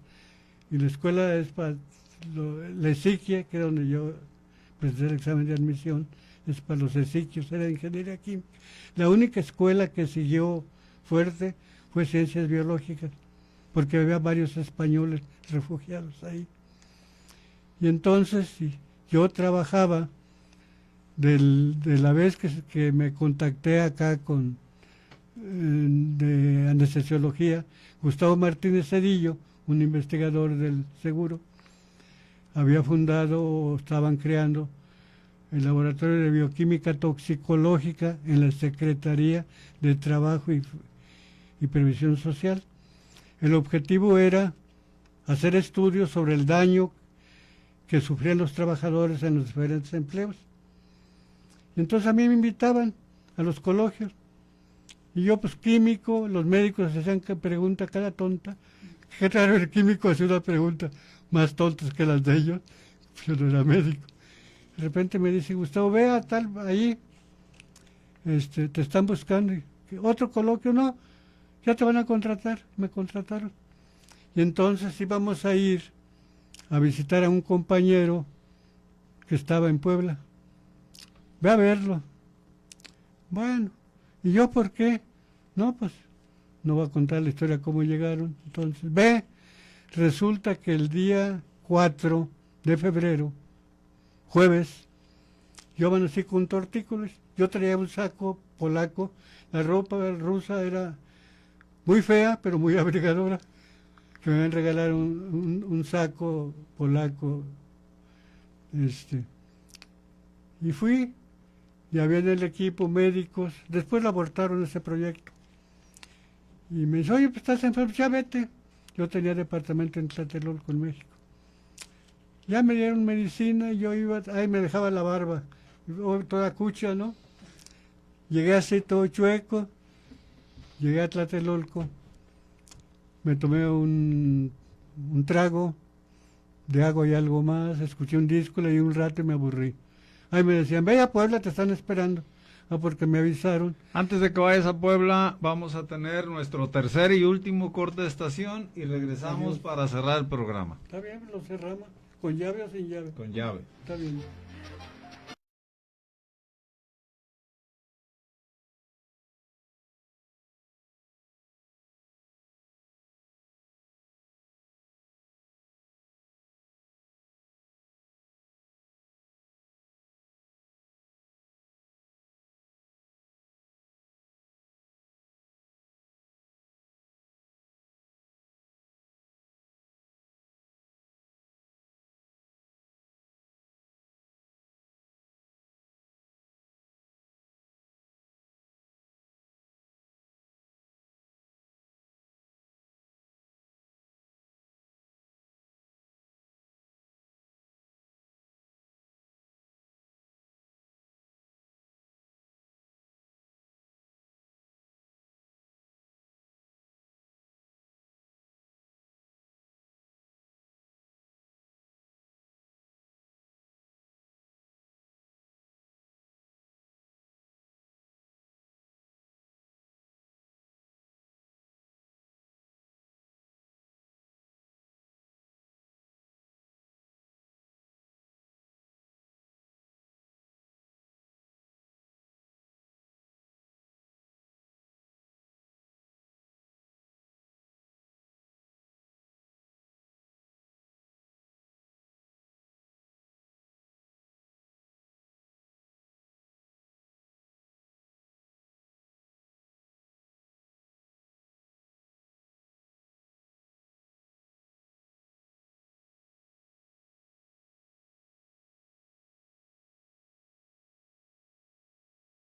y la escuela es para la Esiquia, que es donde yo presenté el examen de admisión, es para los Esiquios, era de ingeniería química. La única escuela que siguió fuerte fue ciencias biológicas, porque había varios españoles refugiados ahí. Y entonces yo trabajaba de la vez que me contacté acá con de anestesiología, Gustavo Martínez Cedillo, un investigador del seguro, había fundado o estaban creando el laboratorio de bioquímica toxicológica en la Secretaría de Trabajo y Previsión Social. El objetivo era hacer estudios sobre el daño que sufrían los trabajadores en los diferentes empleos. Entonces a mí me invitaban a los coloquios. Y yo, pues químico, los médicos hacían pregunta cada tonta. Qué raro, el químico hacía una pregunta más tontas que las de ellos. Yo no era médico. De repente me dice, Gustavo, ve a tal, ahí, te están buscando. ¿Otro coloquio? No, ya te van a contratar. Me contrataron. Y entonces íbamos a ir a visitar a un compañero que estaba en Puebla. Ve a verlo. Bueno, ¿y yo por qué? No, pues, no voy a contar la historia cómo llegaron. Entonces, resulta que el día 4 de febrero, jueves, yo amanecí con tortícolis. Yo traía un saco polaco, la ropa rusa era muy fea, pero muy abrigadora, que me habían regalado un saco polaco, y fui, y había en el equipo médicos, después lo abortaron ese proyecto, y me dice, oye, pues estás enfermo, ya vete. Yo tenía departamento en Tlatelolco, en México. Ya me dieron medicina y yo iba, ahí me dejaba la barba, toda cucha, ¿no? Llegué así todo chueco, llegué a Tlatelolco, me tomé un trago de agua y algo más, escuché un disco, leí un rato y me aburrí. Ahí me decían, ve a Puebla, te están esperando. Ah, porque me avisaron. Antes de que vayas a Puebla, vamos a tener nuestro tercer y último corte de estación y regresamos Adiós. para cerrar el programa. Está bien, lo cerramos. ¿Con llave o sin llave? Con llave. Está bien.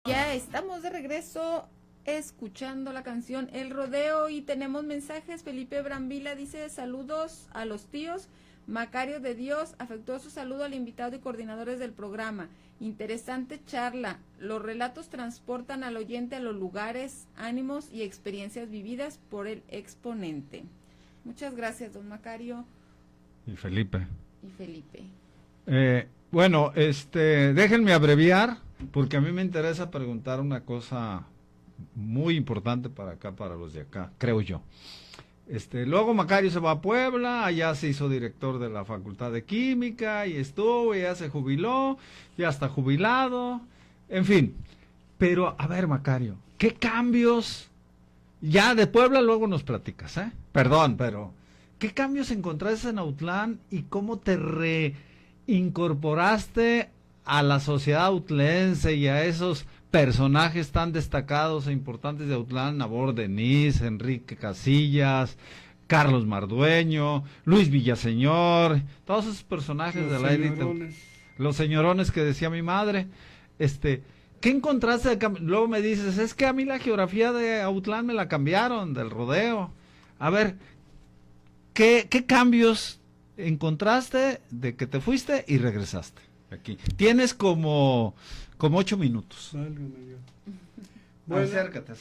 Ya estamos de regreso escuchando la canción El Rodeo y tenemos mensajes. Felipe Brambila dice saludos a los tíos. Macario de Dios, afectuoso saludo al invitado y coordinadores del programa. Interesante charla. Los relatos transportan al oyente a los lugares, ánimos y experiencias vividas por el exponente. Muchas gracias, don Macario. Y Felipe. Y Felipe. Bueno, déjenme abreviar, porque a mí me interesa preguntar una cosa muy importante para acá, para los de acá, creo yo. Luego Macario se va a Puebla, allá se hizo director de la Facultad de Química y estuvo, ya se jubiló, ya está jubilado, en fin. Pero, a ver, Macario, ¿qué cambios? Ya de Puebla luego nos platicas, ¿eh? Perdón, pero ¿qué cambios encontraste en Autlán y cómo te reincorporaste a la sociedad autlense y a esos personajes tan destacados e importantes de Autlán? Nabor Denis, Enrique Casillas, Carlos Mardueño, Luis Villaseñor, todos esos personajes de la élite, los señorones que decía mi madre. ¿Qué encontraste? Luego me dices, es que a mí la geografía de Autlán me la cambiaron del rodeo. A ver, ¿qué cambios encontraste de que te fuiste y regresaste aquí? Tienes como 8 minutos. Bueno, acércate.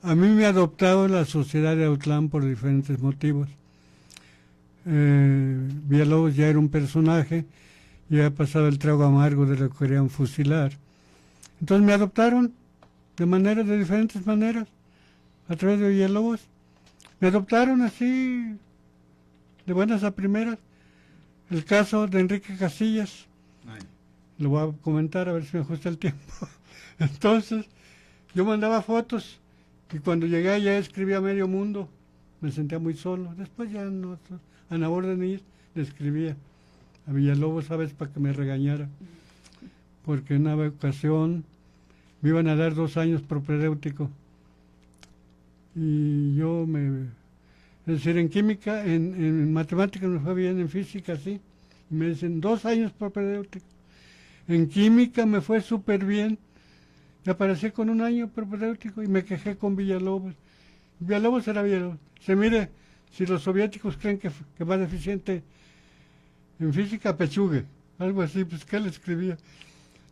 A mí me ha adoptado la sociedad de Autlán por diferentes motivos. Villalobos ya era un personaje, ya ha pasado el trago amargo de lo que querían fusilar. Entonces me adoptaron de diferentes maneras, a través de Villalobos. Me adoptaron así, de buenas a primeras. El caso de Enrique Casillas, lo voy a comentar a ver si me ajusta el tiempo. Entonces, yo mandaba fotos y cuando llegué allá escribía Medio Mundo, me sentía muy solo. Después ya no, a Nabor Denis le escribía a Villalobos, ¿sabes? Para que me regañara. Porque en una ocasión me iban a dar 2 años propedéutico. Y yo es decir, en química, en matemáticas me fue bien, en física sí. Y me dicen 2 años propedéutico. En química me fue súper bien. Y aparecí con 1 año propedéutico y me quejé con Villalobos. Villalobos era Villalobos. Se mire, si los soviéticos creen que va deficiente en física, pechugue. Algo así, pues ¿qué le escribía?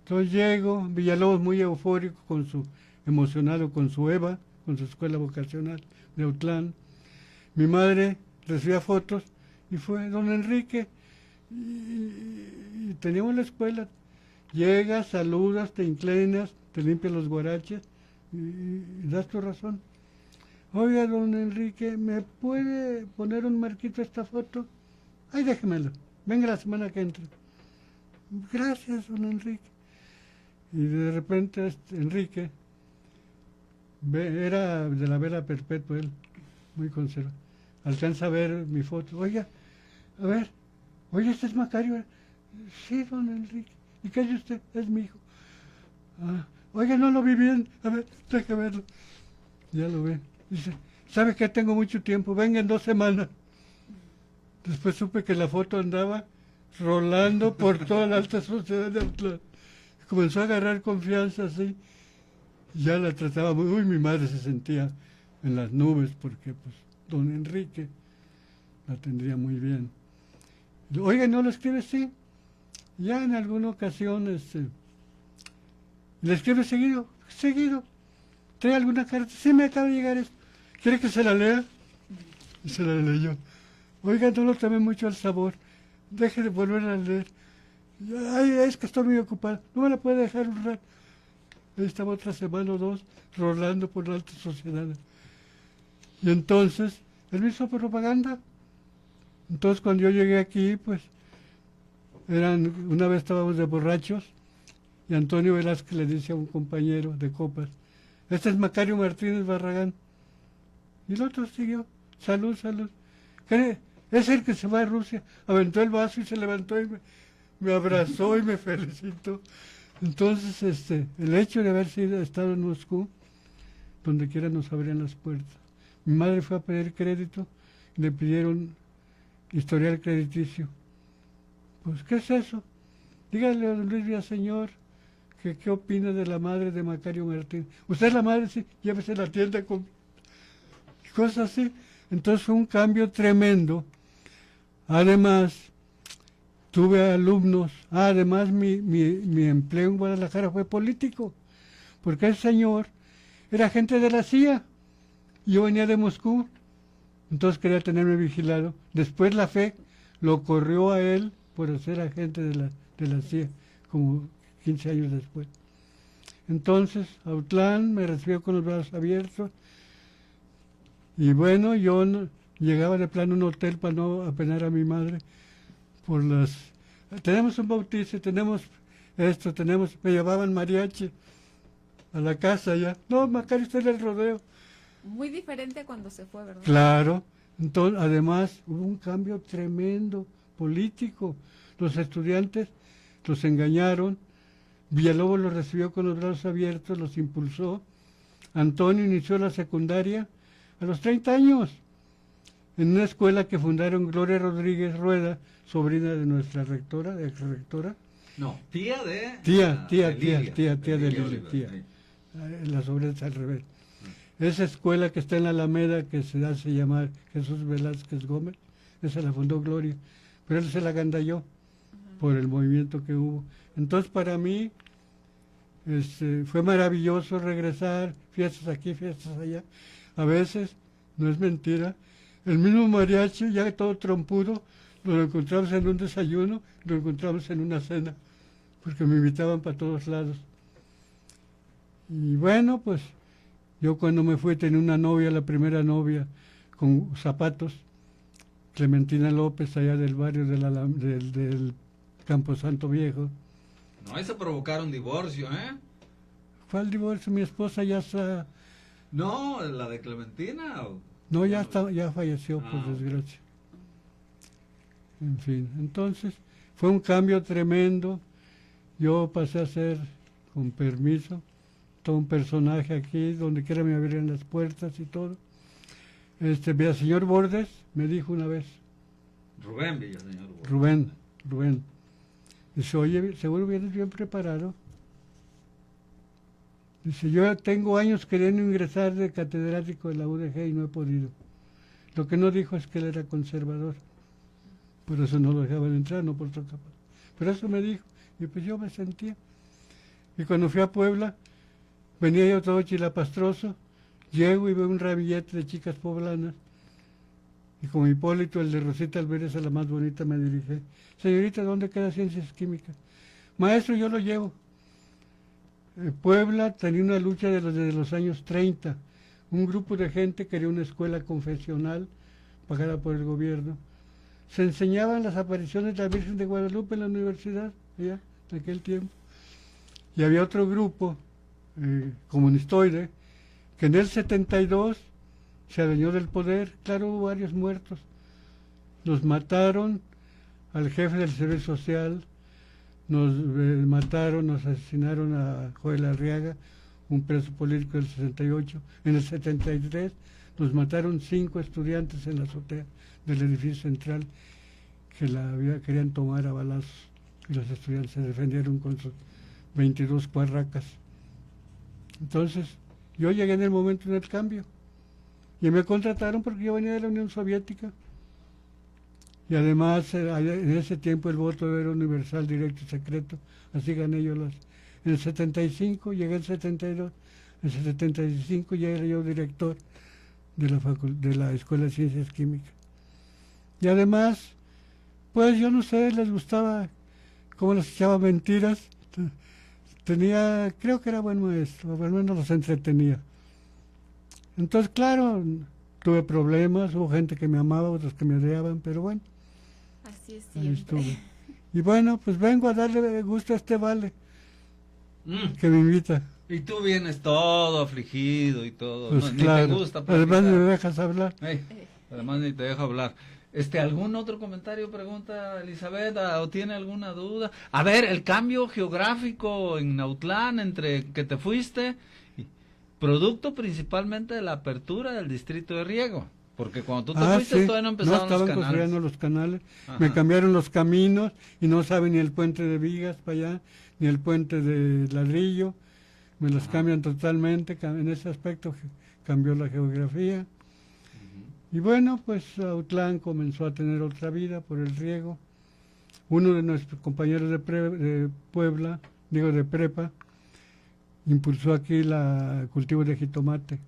Entonces llego, Villalobos muy eufórico, emocionado con su EVA, con su escuela vocacional de Autlán. Mi madre recibía fotos y fue don Enrique. Y teníamos la escuela. Llegas, saludas, te inclinas, te limpias los guaraches y das tu razón. Oiga, don Enrique, ¿me puede poner un marquito a esta foto? Ay, déjemelo. Venga la semana que entra. Gracias, don Enrique. Y de repente Enrique era de la vela perpetua, él, muy conservador. Alcanza a ver mi foto. Oiga, a ver, oye, este es Macario. Sí, don Enrique. ¿Y qué es usted? Es mi hijo. Ah, oiga, no lo vi bien. A ver, deje verlo. Ya lo ve. Dice, ¿sabe que tengo mucho tiempo? Venga en 2 semanas. Después supe que la foto andaba rolando por toda la alta sociedad de Autlán. Comenzó a agarrar confianza así. Ya la trataba muy... Uy, mi madre se sentía en las nubes porque, pues, don Enrique la tendría muy bien. Oiga, ¿no lo escribe? Sí. Ya en alguna ocasión, le escribe seguido. ¿Trae alguna carta? Sí, me acaba de llegar esto. ¿Quiere que se la lea? Y se la leyó. Oiga, no lo tomé mucho al sabor. Deje de volver a leer. Ay, es que estoy muy ocupado. No me la puede dejar un rato. Ahí estaba otra semana o 2 rolando por la alta sociedad. Y entonces, él me hizo propaganda. Entonces, cuando yo llegué aquí, pues, una vez estábamos de borrachos y Antonio Velázquez le dice a un compañero de copas, este es Macario Martínez Barragán. Y el otro siguió, salud. ¿Qué? Es el que se va a Rusia. Aventó el vaso y se levantó y me abrazó y me felicitó. Entonces, el hecho de haber estado en Moscú, donde quiera nos abrían las puertas. Mi madre fue a pedir crédito y le pidieron historial crediticio. Pues, ¿qué es eso? Dígale a don Luis Villaseñor que qué opina de la madre de Macario Martín. ¿Usted es la madre? Sí, llévese a la tienda con cosas así. Entonces fue un cambio tremendo. Además, tuve alumnos. Además, mi empleo en Guadalajara fue político, porque ese señor era agente de la CIA. Yo venía de Moscú, entonces quería tenerme vigilado. Después la FE lo corrió a él por ser agente de la CIA, como 15 años después. Entonces, Autlán me recibió con los brazos abiertos. Y bueno, yo llegaba de plano a un hotel para no apenar a mi madre por las... Tenemos un bautizo, tenemos esto, me llevaban mariachi a la casa ya. No, Macario está en el rodeo. Muy diferente a cuando se fue, ¿verdad? Claro. Entonces, además, hubo un cambio tremendo político. Los estudiantes los engañaron. Villalobos los recibió con los brazos abiertos, los impulsó. Antonio inició la secundaria a los 30 años, en una escuela que fundaron Gloria Rodríguez Rueda, sobrina de nuestra rectora, ex-rectora. No, tía de Lili, tía. La sobrina es al revés. Esa escuela que está en la Alameda, que se hace llamar Jesús Velázquez Gómez, esa la fundó Gloria, pero él se la agandalló por el movimiento que hubo. Entonces, para mí, fue maravilloso regresar, fiestas aquí, fiestas allá. A veces, no es mentira, el mismo mariachi, ya todo trompudo, lo encontramos en un desayuno, lo encontramos en una cena, porque me invitaban para todos lados. Y bueno, pues, yo cuando me fui tenía una novia, la primera novia, con zapatos, Clementina López, allá del barrio del Camposanto Viejo. No, ahí se provocaron divorcio, ¿eh? ¿Cuál el divorcio? Mi esposa ya está... No, la de Clementina. No, ya falleció, por desgracia. En fin, entonces, fue un cambio tremendo. Yo pasé a ser, con permiso, todo un personaje aquí, donde quiera me abrían las puertas y todo. Villaseñor Bordes me dijo una vez. Rubén Villaseñor Bordes. Rubén. Dice, oye, seguro vienes bien preparado. Dice, yo tengo años queriendo ingresar de catedrático de la UDG y no he podido. Lo que no dijo es que él era conservador. Por eso no lo dejaban entrar, no por otra capa. Pero eso me dijo. Y pues yo me sentía. Y cuando fui a Puebla, venía yo todo chilapastroso, llego y veo un ramillete de chicas poblanas. Y como Hipólito, el de Rosita Alvarez, a la más bonita, me dirigí. Señorita, ¿dónde queda Ciencias Químicas? Maestro, yo lo llevo. Puebla tenía una lucha desde los años 30. Un grupo de gente quería una escuela confesional pagada por el gobierno. Se enseñaban las apariciones de la Virgen de Guadalupe en la universidad, allá, en aquel tiempo. Y había otro grupo, comunistoide, que en el 72 se adueñó del poder. Claro, hubo varios muertos. Nos mataron al jefe del Servicio Social, nos nos asesinaron a Joel Arriaga, un preso político del 68. En el 73 nos mataron 5 estudiantes en la azotea del edificio central que querían tomar a balazos, y los estudiantes se defendieron con sus 22 cuarracas. Entonces, yo llegué en el momento del cambio y me contrataron porque yo venía de la Unión Soviética. Y además, en ese tiempo el voto era universal, directo y secreto, así gané yo en el 75, llegué en el 72, en el 75 ya era yo director de la Escuela de Ciencias Químicas. Y además, pues yo no sé, les gustaba cómo les echaba mentiras. Creo que era buen maestro, al menos los entretenía. Entonces, claro, tuve problemas, hubo gente que me amaba, otros que me odiaban, pero bueno. Así es Ahí siempre. estuve. Y bueno, pues vengo a darle gusto a este vale que me invita. Y tú vienes todo afligido y todo. Pues No, ni claro, te gusta además platicar. me dejas hablar. Ey, además ni te dejo hablar. ¿Algún otro comentario, pregunta Elizabeth, o tiene alguna duda? A ver, el cambio geográfico en Nautlán entre que te fuiste, producto principalmente de la apertura del distrito de riego, porque cuando tú te fuiste Sí. todavía no empezaban estaban los canales. construyendo los canales, Ajá. me cambiaron los caminos y no saben ni el puente de vigas para allá, ni el puente de ladrillo, me los cambian totalmente. En ese aspecto cambió la geografía. Y bueno, pues Autlán comenzó a tener otra vida por el riego. Uno de nuestros compañeros de Puebla, de prepa, impulsó aquí el cultivo de jitomate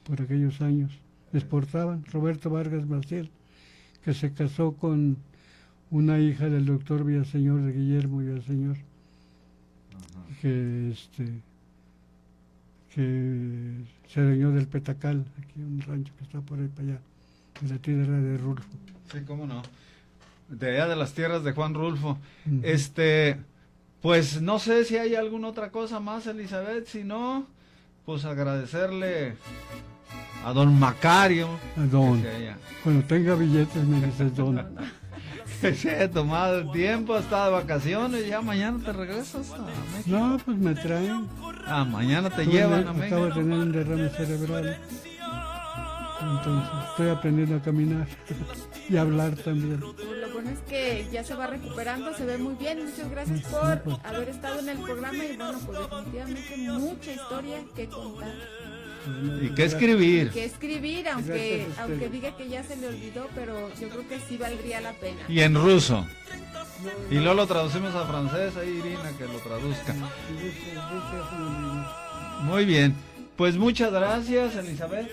por aquellos años. Exportaban. Roberto Vargas Maciel, que se casó con una hija del doctor Villaseñor, de Guillermo Villaseñor, que que se adueñó del Petacal, aquí un rancho que está por ahí para allá, de la tierra de Rulfo. Sí, cómo no. De allá de las tierras de Juan Rulfo. Ujú. Pues no sé si hay alguna otra cosa más, Elizabeth. Si no, pues agradecerle a don Macario. A don. Que se haya, Cuando tenga billetes me dices don. que se haya tomado el tiempo, está de vacaciones. Ya mañana te regresas a México. No, pues me traen. Mañana te Acabo llevan a de México. tener un derrame cerebral. Entonces estoy aprendiendo a caminar y a hablar también. Pues lo bueno es que ya se va recuperando, se ve muy bien. Muchas gracias por haber estado en el programa y bueno, pues definitivamente mucha historia que contar. Y que escribir. Que escribir, Gracias aunque a usted. aunque diga que ya se le olvidó, pero yo creo que sí valdría la pena. Y en ruso. Y luego lo traducimos a francés, ahí Irina que lo traduzca. Muy bien. Pues muchas gracias, Elizabeth.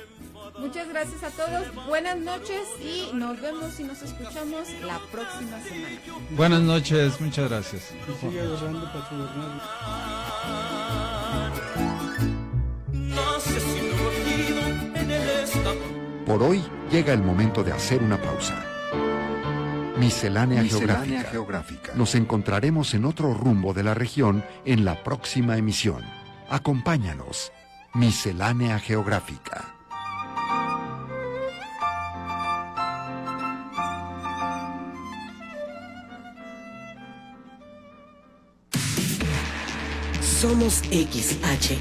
Muchas gracias a todos, buenas noches y nos vemos y nos escuchamos la próxima semana. Buenas noches, muchas gracias. Y sigue ahorrando para su jornada. Por hoy llega el momento de hacer una pausa. Miscelánea Geográfica. Nos encontraremos en otro rumbo de la región en la próxima emisión. Acompáñanos. Miscelánea Geográfica. Somos XHANU,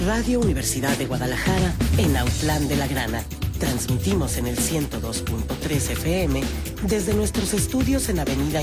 Radio Universidad de Guadalajara, en Autlán de la Grana. Transmitimos en el 102.3 FM desde nuestros estudios en Avenida